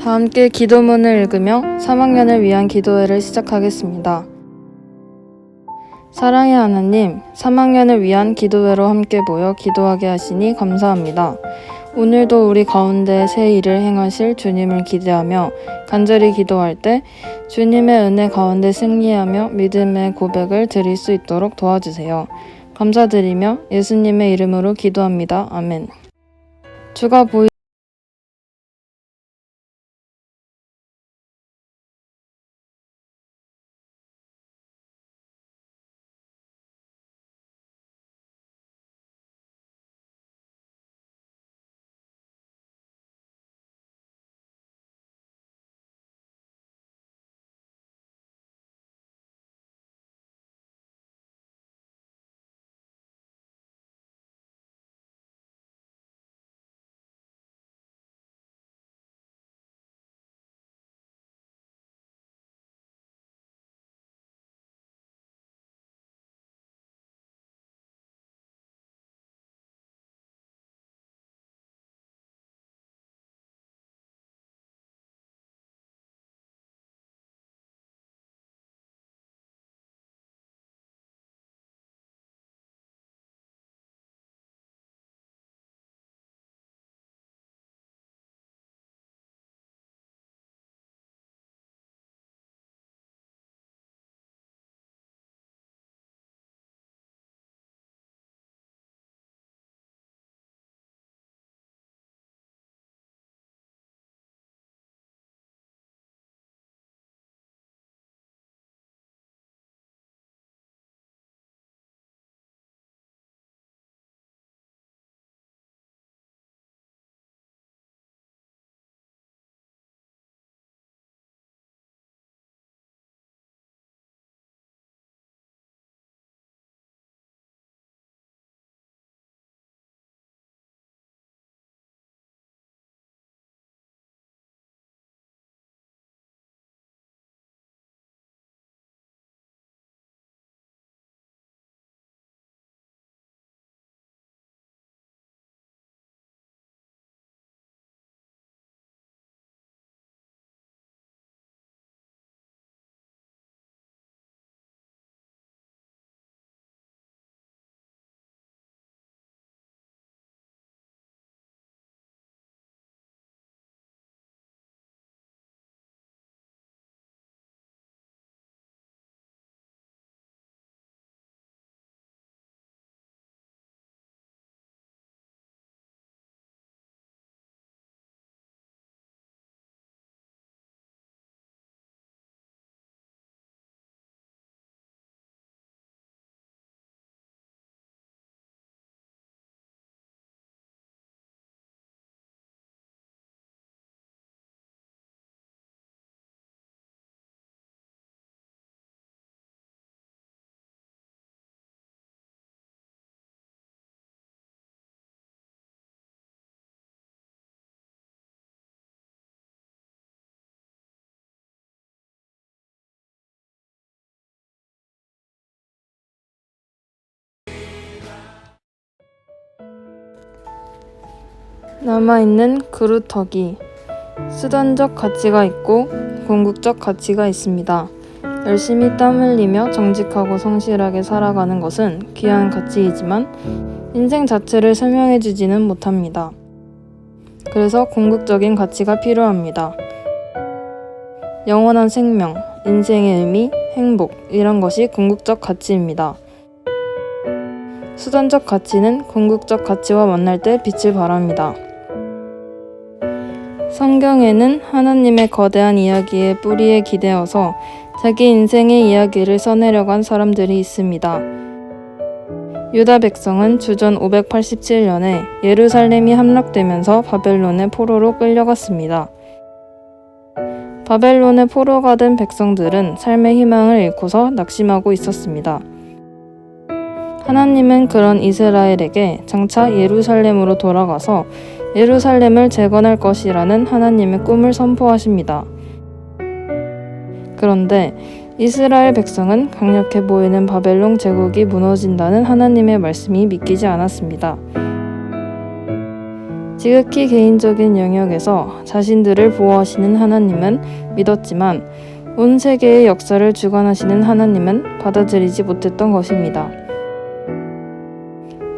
다 함께 기도문을 읽으며 3학년을 위한 기도회를 시작하겠습니다. 사랑의 하나님, 3학년을 위한 기도회로 함께 모여 기도하게 하시니 감사합니다. 오늘도 우리 가운데 새 일을 행하실 주님을 기대하며 간절히 기도할 때 주님의 은혜 가운데 승리하며 믿음의 고백을 드릴 수 있도록 도와주세요. 감사드리며 예수님의 이름으로 기도합니다. 아멘. 주가 남아있는 그루터기. 수단적 가치가 있고 궁극적 가치가 있습니다. 열심히 땀 흘리며 정직하고 성실하게 살아가는 것은 귀한 가치이지만 인생 자체를 설명해주지는 못합니다. 그래서 궁극적인 가치가 필요합니다. 영원한 생명, 인생의 의미, 행복, 이런 것이 궁극적 가치입니다. 수단적 가치는 궁극적 가치와 만날 때 빛을 발합니다. 성경에는 하나님의 거대한 이야기의 뿌리에 기대어서 자기 인생의 이야기를 써내려간 사람들이 있습니다. 유다 백성은 주전 587년에 예루살렘이 함락되면서 바벨론의 포로로 끌려갔습니다. 바벨론의 포로가 된 백성들은 삶의 희망을 잃고서 낙심하고 있었습니다. 하나님은 그런 이스라엘에게 장차 예루살렘으로 돌아가서 예루살렘을 재건할 것이라는 하나님의 꿈을 선포하십니다. 그런데 이스라엘 백성은 강력해 보이는 바벨론 제국이 무너진다는 하나님의 말씀이 믿기지 않았습니다. 지극히 개인적인 영역에서 자신들을 보호하시는 하나님은 믿었지만 온 세계의 역사를 주관하시는 하나님은 받아들이지 못했던 것입니다.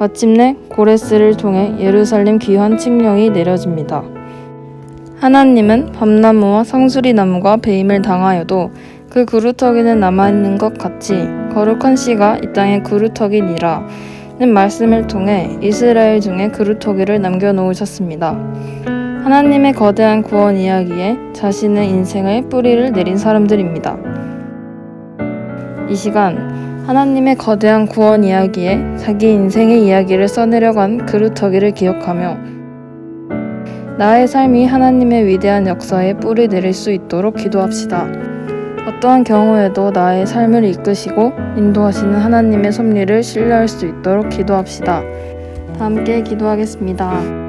마침내 고레스를 통해 예루살렘 귀환 칙령이 내려집니다. 하나님은 밤나무와 상수리나무가 배임을 당하여도 그 그루터기는 남아있는 것 같이 거룩한 씨가 이 땅에 그루터기니라 는 말씀을 통해 이스라엘 중에 그루터기를 남겨놓으셨습니다. 하나님의 거대한 구원 이야기에 자신의 인생의 뿌리를 내린 사람들입니다. 이 시간 하나님의 거대한 구원 이야기에 자기 인생의 이야기를 써내려간 그루터기를 기억하며 나의 삶이 하나님의 위대한 역사에 뿌리 내릴 수 있도록 기도합시다. 어떠한 경우에도 나의 삶을 이끄시고 인도하시는 하나님의 섭리를 신뢰할 수 있도록 기도합시다. 다 함께 기도하겠습니다.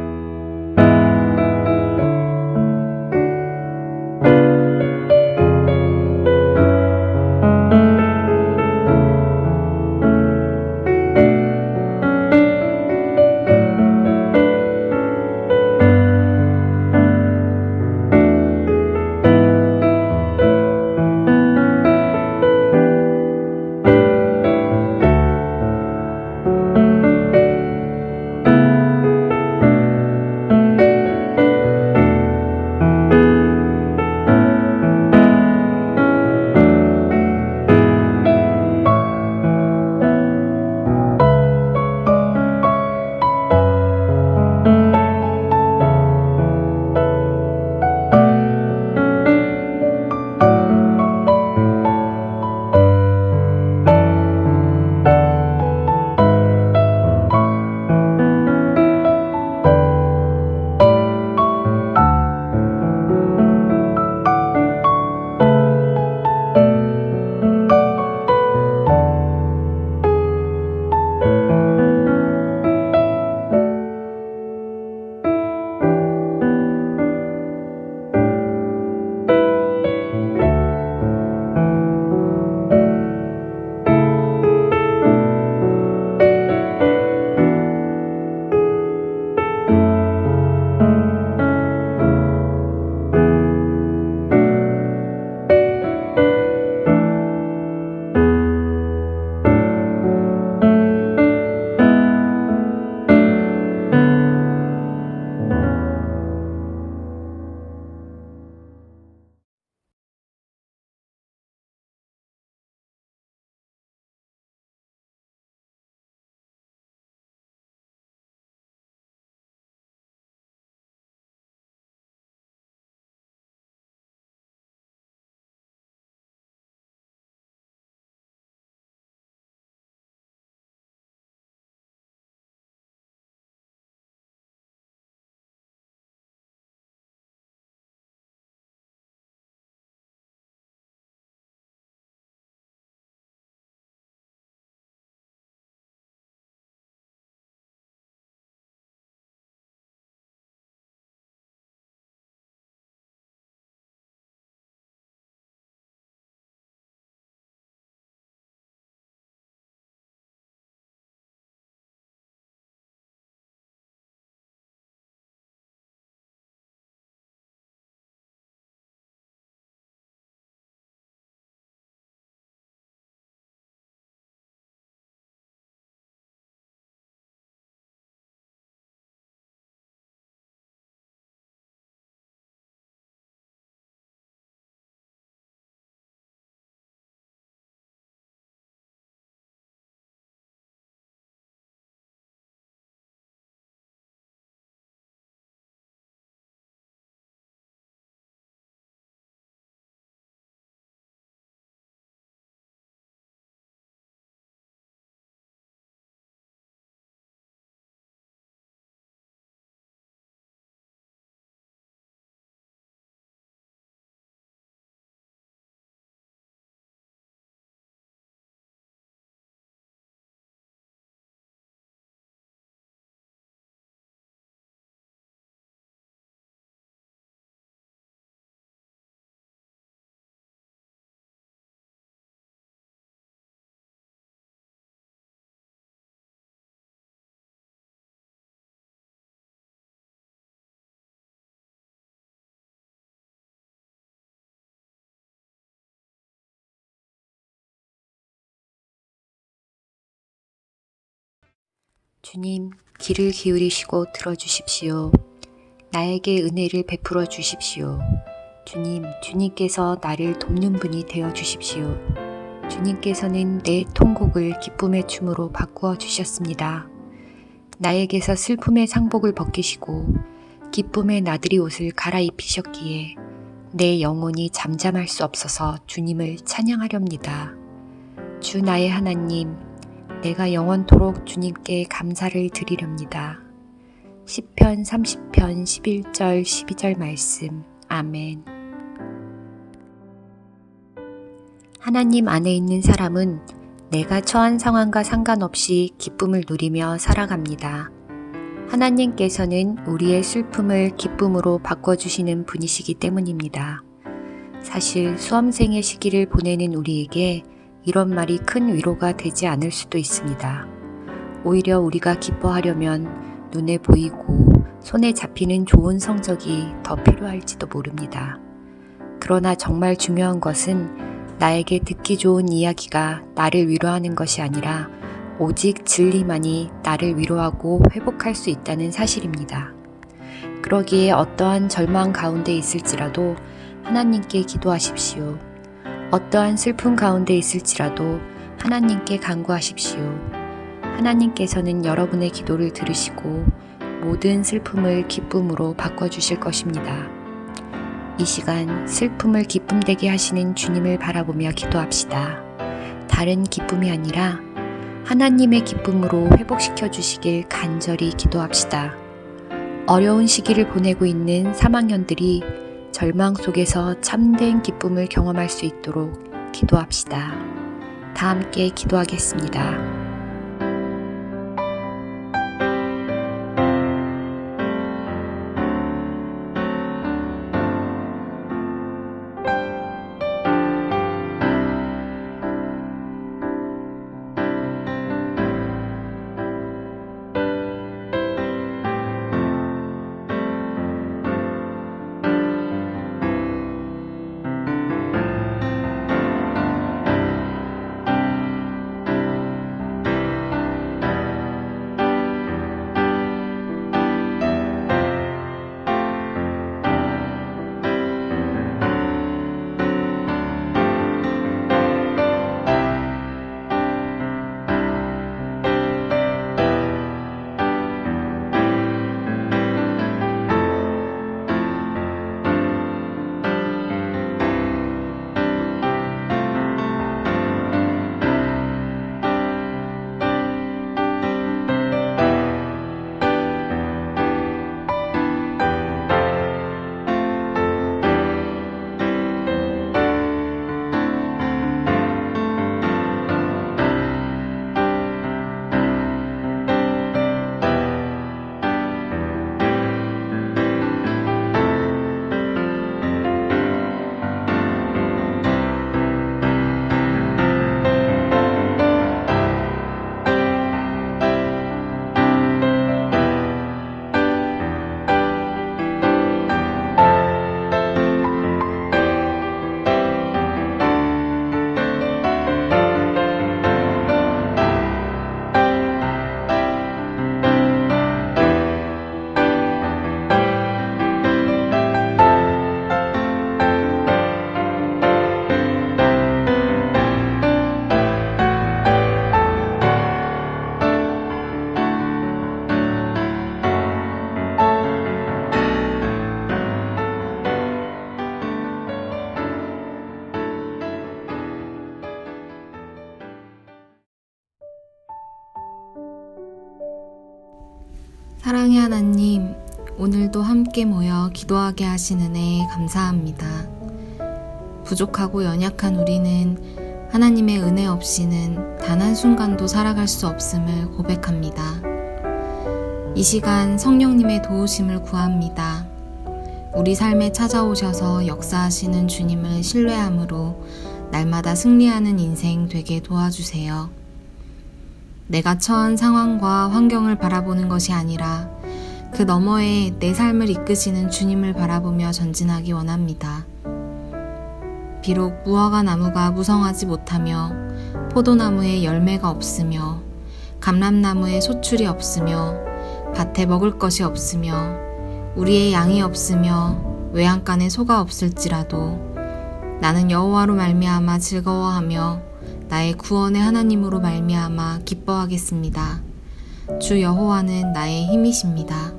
주님, 귀를 기울이시고 들어주십시오. 나에게 은혜를 베풀어 주십시오. 주님, 주님께서 나를 돕는 분이 되어 주십시오. 주님께서는 내 통곡을 기쁨의 춤으로 바꾸어 주셨습니다. 나에게서 슬픔의 상복을 벗기시고 기쁨의 나들이 옷을 갈아입히셨기에 내 영혼이 잠잠할 수 없어서 주님을 찬양하렵니다. 주 나의 하나님, 내가 영원토록 주님께 감사를 드리렵니다. 시편 30편 11절 12절 말씀. 아멘. 하나님 안에 있는 사람은 내가 처한 상황과 상관없이 기쁨을 누리며 살아갑니다. 하나님께서는 우리의 슬픔을 기쁨으로 바꿔주시는 분이시기 때문입니다. 사실 수험생의 시기를 보내는 우리에게 이런 말이 큰 위로가 되지 않을 수도 있습니다. 오히려 우리가 기뻐하려면 눈에 보이고 손에 잡히는 좋은 성적이 더 필요할지도 모릅니다. 그러나 정말 중요한 것은 나에게 듣기 좋은 이야기가 나를 위로하는 것이 아니라 오직 진리만이 나를 위로하고 회복할 수 있다는 사실입니다. 그러기에 어떠한 절망 가운데 있을지라도 하나님께 기도하십시오. 어떠한 슬픔 가운데 있을지라도 하나님께 간구하십시오. 하나님께서는 여러분의 기도를 들으시고 모든 슬픔을 기쁨으로 바꿔주실 것입니다. 이 시간 슬픔을 기쁨되게 하시는 주님을 바라보며 기도합시다. 다른 기쁨이 아니라 하나님의 기쁨으로 회복시켜 주시길 간절히 기도합시다. 어려운 시기를 보내고 있는 3학년들이 절망 속에서 참된 기쁨을 경험할 수 있도록 기도합시다. 다 함께 기도하겠습니다. 사랑의 하나님, 오늘도 함께 모여 기도하게 하신 은혜에 감사합니다. 부족하고 연약한 우리는 하나님의 은혜 없이는 단 한순간도 살아갈 수 없음을 고백합니다. 이 시간 성령님의 도우심을 구합니다. 우리 삶에 찾아오셔서 역사하시는 주님을 신뢰함으로 날마다 승리하는 인생 되게 도와주세요. 내가 처한 상황과 환경을 바라보는 것이 아니라 그 너머에 내 삶을 이끄시는 주님을 바라보며 전진하기 원합니다. 비록 무화과 나무가 무성하지 못하며 포도나무에 열매가 없으며 감람나무에 소출이 없으며 밭에 먹을 것이 없으며 우리의 양이 없으며 외양간에 소가 없을지라도 나는 여호와로 말미암아 즐거워하며 나의 구원의 하나님으로 말미암아 기뻐하겠습니다. 주 여호와는 나의 힘이십니다.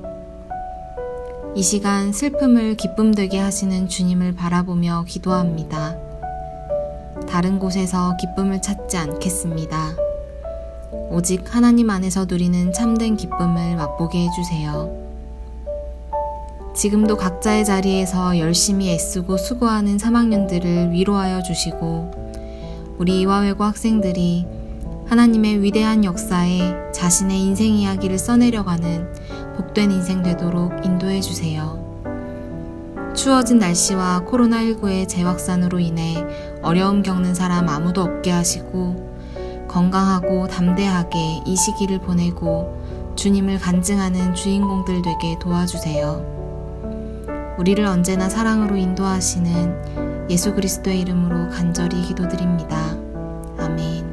이 시간 슬픔을 기쁨되게 하시는 주님을 바라보며 기도합니다. 다른 곳에서 기쁨을 찾지 않겠습니다. 오직 하나님 안에서 누리는 참된 기쁨을 맛보게 해주세요. 지금도 각자의 자리에서 열심히 애쓰고 수고하는 3학년들을 위로하여 주시고 우리 이화외고 학생들이 하나님의 위대한 역사에 자신의 인생 이야기를 써내려가는 복된 인생 되도록 인도해 주세요. 추워진 날씨와 코로나19의 재확산으로 인해 어려움 겪는 사람 아무도 없게 하시고 건강하고 담대하게 이 시기를 보내고 주님을 간증하는 주인공들 되게 도와주세요. 우리를 언제나 사랑으로 인도하시는 예수 그리스도의 이름으로 간절히 기도드립니다. 아멘.